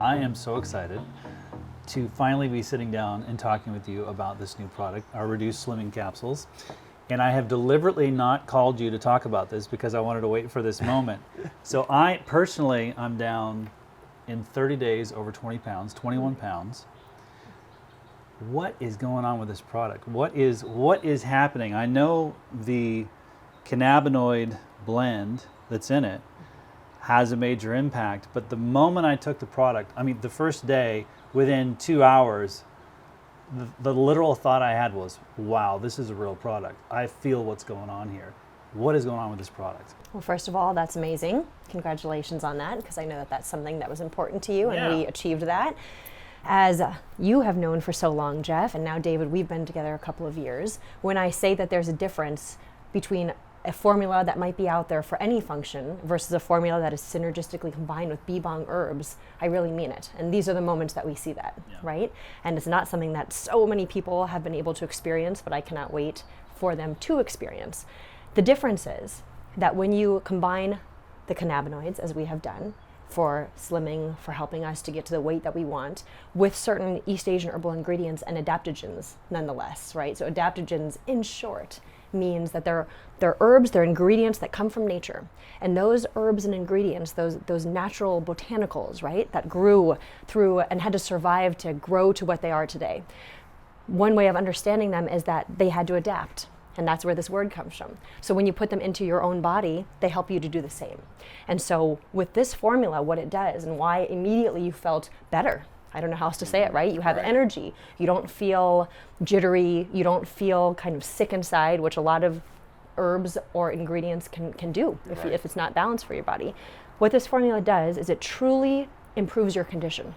I am so excited to finally be sitting down and talking with you about this new product, our Reduce Slimming Capsules. And I have deliberately not called you to talk about this because I wanted to wait for this moment. So I'm down in 30 days over 20 pounds, 21 pounds. What is going on with this product? What is happening? I know the cannabinoid blend that's in it has a major impact, but the moment I took the product, the first day, within 2 hours, the literal thought I had was, wow, this is a real product. I feel what's going on here. What is going on with this product? Well, first of all, that's amazing. Congratulations on that, because I know that that's something that was important to you, and we achieved that. As you have known for so long, Jeff, and now David, we've been together a couple of years. When I say that there's a difference between a formula that might be out there for any function versus a formula that is synergistically combined with bee-bong herbs, I really mean it. And these are the moments that we see that, right? And it's not something that so many people have been able to experience, but I cannot wait for them to experience. The difference is that when you combine the cannabinoids, as we have done, for slimming, for helping us to get to the weight that we want, with certain East Asian herbal ingredients and adaptogens nonetheless, right? So adaptogens, in short, means that they're herbs, they're ingredients that come from nature. And those herbs and ingredients, those natural botanicals, right, that grew through and had to survive to grow to what they are today. One way of understanding them is that they had to adapt. And that's where this word comes from. So when you put them into your own body, they help you to do the same. And so with this formula, what it does and why immediately you felt better, I don't know how else to say it, right? You have energy. You don't feel jittery. You don't feel kind of sick inside, which a lot of herbs or ingredients can do if it's not balanced for your body. What this formula does is it truly improves your condition.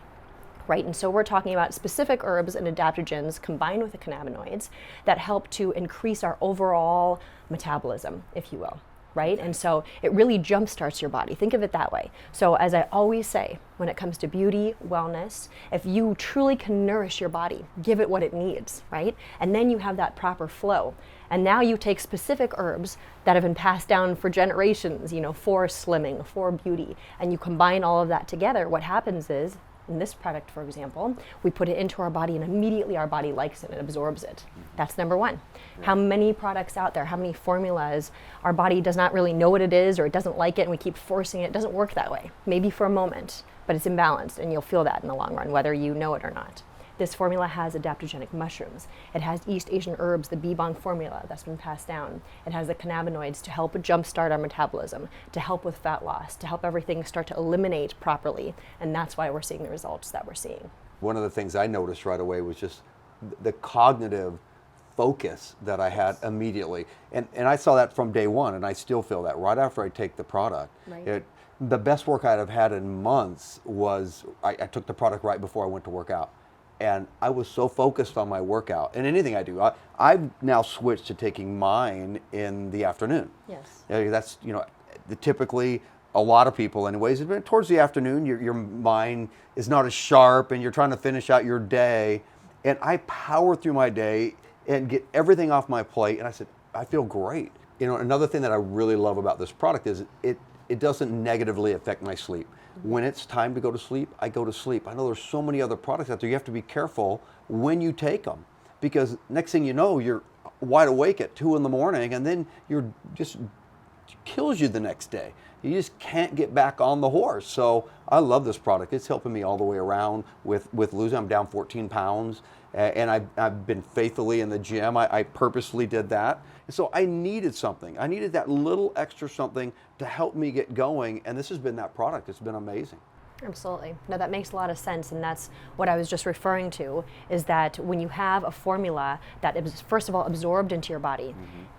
Right, and so we're talking about specific herbs and adaptogens combined with the cannabinoids that help to increase our overall metabolism, if you will, right? And so it really jumpstarts your body. Think of it that way. So as I always say, when it comes to beauty, wellness, if you truly can nourish your body, give it what it needs, right? And then you have that proper flow. And now you take specific herbs that have been passed down for generations, for slimming, for beauty, and you combine all of that together. What happens is, in this product, for example, we put it into our body and immediately our body likes it and absorbs it. That's number one. How many products out there, how many formulas, our body does not really know what it is or it doesn't like it and we keep forcing it. It doesn't work that way. Maybe for a moment, but it's imbalanced and you'll feel that in the long run, whether you know it or not. This formula has adaptogenic mushrooms. It has East Asian herbs, the bee-bong formula that's been passed down. It has the cannabinoids to help jumpstart our metabolism, to help with fat loss, to help everything start to eliminate properly. And that's why we're seeing the results that we're seeing. One of the things I noticed right away was just the cognitive focus that I had immediately. And I saw that from day one, and I still feel that right after I take the product. Right. The best workout I've had in months was I took the product right before I went to work out. And I was so focused on my workout and anything I do. I've now switched to taking mine in the afternoon. Yes. That's, typically a lot of people anyways, towards the afternoon, your mind is not as sharp and you're trying to finish out your day. And I power through my day and get everything off my plate. And I said, I feel great. Another thing that I really love about this product is it doesn't negatively affect my sleep. When it's time to go to sleep, I go to sleep. I know there's so many other products out there. You have to be careful when you take them because next thing you know, you're wide awake at 2 a.m. and then you're just kills you the next day. You just can't get back on the horse. So I love this product. It's helping me all the way around with losing. I'm down 14 pounds and I've been faithfully in the gym. I purposely did that. And so I needed something. I needed that little extra something to help me get going. And this has been that product. It's been amazing. Absolutely. No, that makes a lot of sense, and that's what I was just referring to, is that when you have a formula that is, first of all, absorbed into your body,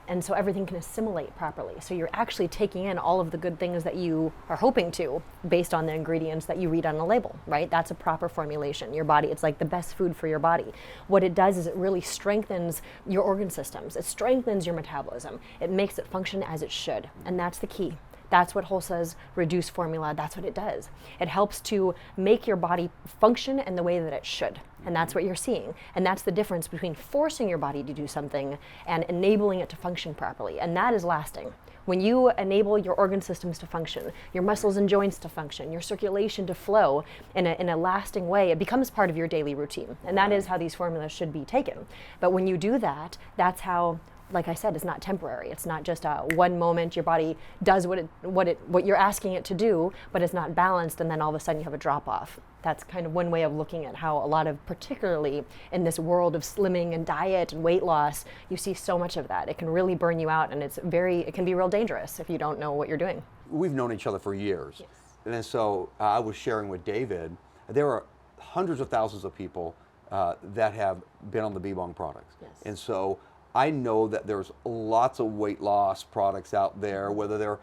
and so everything can assimilate properly. So you're actually taking in all of the good things that you are hoping to based on the ingredients that you read on the label, right? That's a proper formulation. Your body, it's like the best food for your body. What it does is it really strengthens your organ systems. It strengthens your metabolism. It makes it function as it should, and that's the key. That's what Hulsa's Reduce formula, that's what it does. It helps to make your body function in the way that it should. And that's what you're seeing. And that's the difference between forcing your body to do something and enabling it to function properly. And that is lasting. When you enable your organ systems to function, your muscles and joints to function, your circulation to flow in a lasting way, it becomes part of your daily routine. And that is how these formulas should be taken. But when you do that, that's how, like I said, it's not temporary. It's not just a one moment your body does what you're asking it to do, but it's not balanced, and then all of a sudden you have a drop off. That's kind of one way of looking at how a lot of, particularly in this world of slimming and diet and weight loss, you see so much of that. It can really burn you out, and it can be real dangerous if you don't know what you're doing. We've known each other for years. Yes. And so I was sharing with David, there are hundreds of thousands of people that have been on the B-Bong products. Yes. And so I know that there's lots of weight loss products out there, whether they're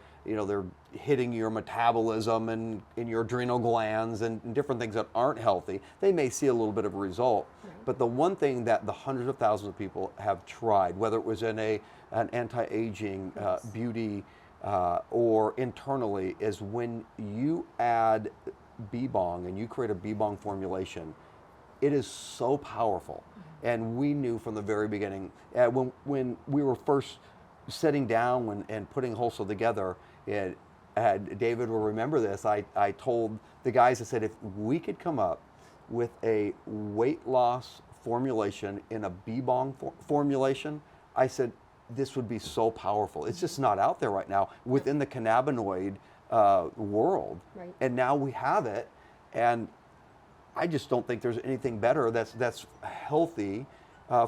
hitting your metabolism and in your adrenal glands and different things that aren't healthy. They may see a little bit of a result, but the one thing that the hundreds of thousands of people have tried, whether it was in an anti-aging beauty or internally, is when you add B-Bong and you create a B-Bong formulation, it is so powerful. And we knew from the very beginning, when we were first sitting down and putting Wholesale together, David will remember this, I told the guys, I said, if we could come up with a weight loss formulation in a B-Bong formulation, I said, this would be so powerful. It's just not out there right now within the cannabinoid world. Right. And now we have it, and I just don't think there's anything better that's healthy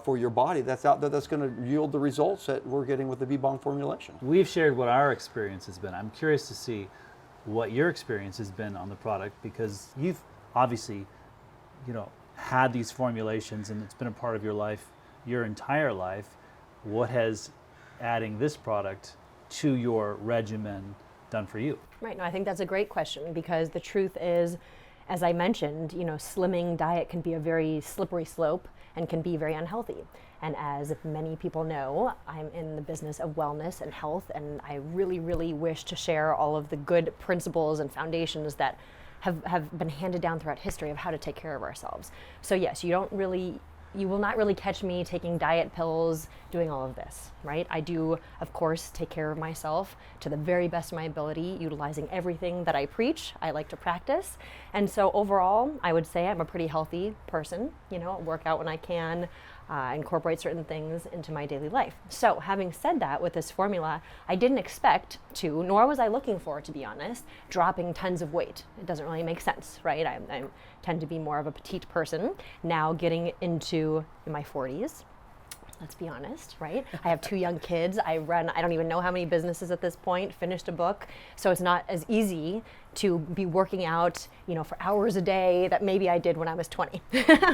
for your body that's out there that's going to yield the results that we're getting with the B-Bong formulation. We've shared what our experience has been. I'm curious to see what your experience has been on the product, because you've obviously, had these formulations and it's been a part of your life, your entire life. What has adding this product to your regimen done for you? Right. No, I think that's a great question, because the truth is, as I mentioned, slimming diet can be a very slippery slope and can be very unhealthy. And as many people know, I'm in the business of wellness and health, and I really, really wish to share all of the good principles and foundations that have been handed down throughout history of how to take care of ourselves. So yes, you will not really catch me taking diet pills, doing all of this, right? I do, of course, take care of myself to the very best of my ability, utilizing everything that I preach, I like to practice. And so overall, I would say I'm a pretty healthy person, work out when I can, incorporate certain things into my daily life. So having said that, with this formula, I didn't expect to, nor was I looking for, to be honest, dropping tons of weight. It doesn't really make sense, right? I tend to be more of a petite person, now getting into my 40s. Let's be honest, right? I have 2 young kids. I don't even know how many businesses at this point, finished a book. So it's not as easy to be working out, for hours a day that maybe I did when I was 20,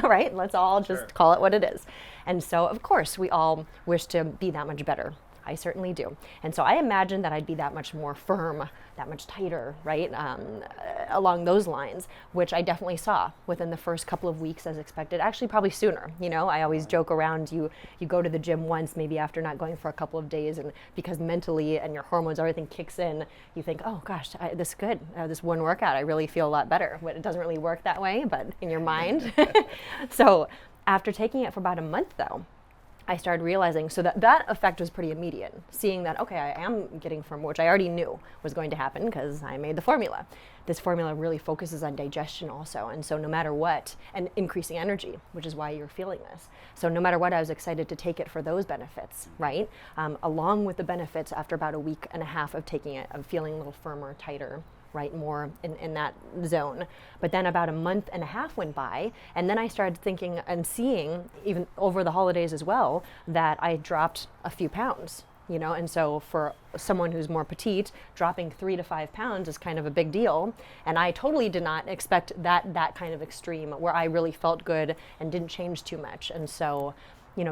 right? Let's all just call it what it is. And so, of course, we all wish to be that much better. I certainly do. And so I imagined that I'd be that much more firm, that much tighter, right? Along those lines, which I definitely saw within the first couple of weeks as expected, actually probably sooner. I always joke around, you go to the gym once, maybe after not going for a couple of days, and because mentally and your hormones, everything kicks in, you think, oh gosh, this is good. This one workout, I really feel a lot better. But it doesn't really work that way, but in your mind. So after taking it for about a month though, I started realizing, so that effect was pretty immediate, seeing that, okay, I am getting firm, which I already knew was going to happen because I made the formula. This formula really focuses on digestion also, and so no matter what, and increasing energy, which is why you're feeling this. So no matter what, I was excited to take it for those benefits, right? Along with the benefits after about a week and a half of taking it, of feeling a little firmer, tighter, right, more in that zone. But then about a month and a half went by, and then I started thinking and seeing, even over the holidays as well, that I dropped a few pounds, and so for someone who's more petite, dropping 3 to 5 pounds is kind of a big deal. And I totally did not expect that kind of extreme where I really felt good and didn't change too much. And so,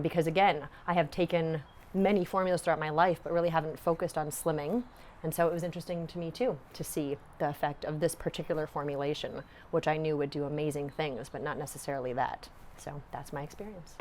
because again, I have taken many formulas throughout my life, but really haven't focused on slimming. And so it was interesting to me too, to see the effect of this particular formulation, which I knew would do amazing things, but not necessarily that. So that's my experience.